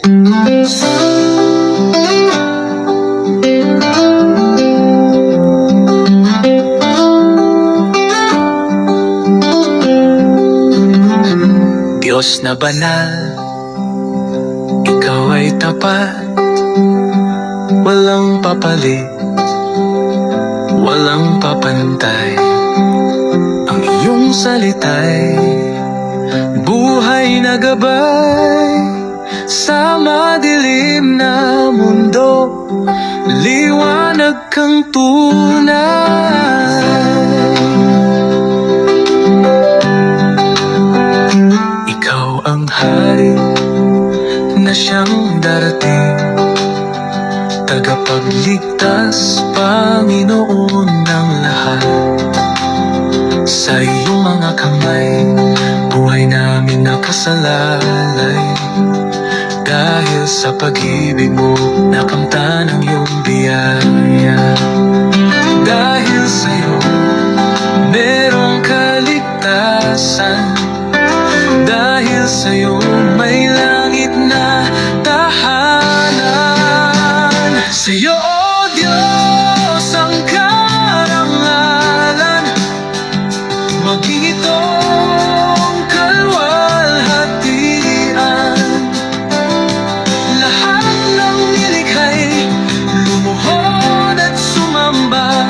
Diyos na banal, ikaw ay tapat, walang papalit, walang papantay. Ang iyong salita'y buhay na gabay sa madilim na mundo, liwanag kang tunay. Ikaw ang hari na siyang darating, tagapagligtas, Panginoon ng lahat. Sa iyong mga kamay, buhay namin nakasalalay. Dahil sa pag-ibig mo, nakamtan ang iyong biyaya. Dahil sa'yo, merong kaligtasan. Dahil sa'yo, may langit na tahanan. Sa'yo, O Diyos, ang karangalan, maging itong kalwalhatian. Lahat ng nilikha'y lumuhod at sumamba,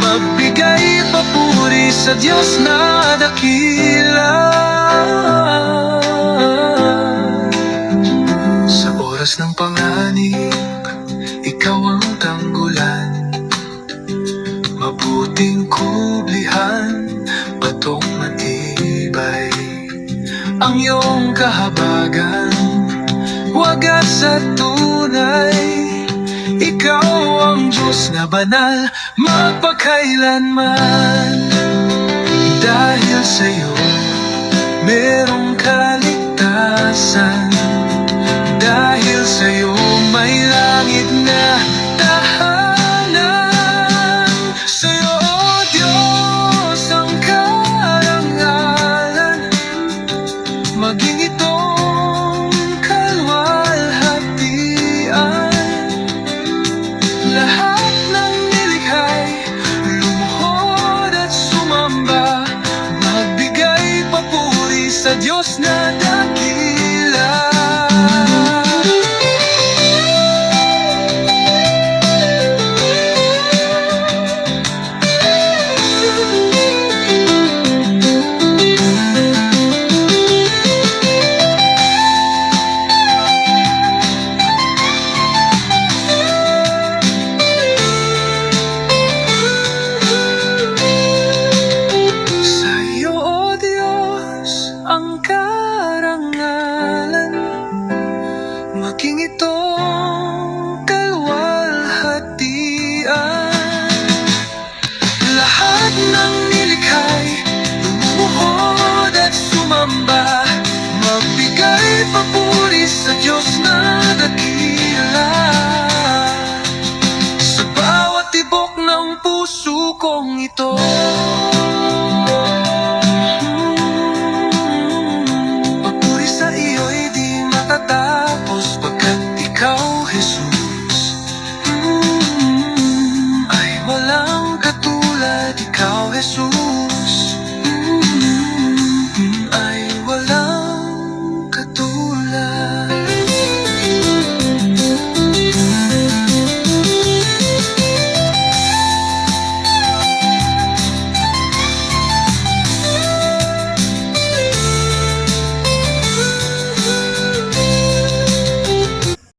magbigay papuri sa Diyos na dakila. Sa oras ng panganib, ikaw ang tanggulan, mabuting kublihan, patong matibay. Ang iyong kahabagan, wagas at tunay. Ikaw ang Diyos na banal, magpakailanman. Dahil sa'yo, merong kaligtasan.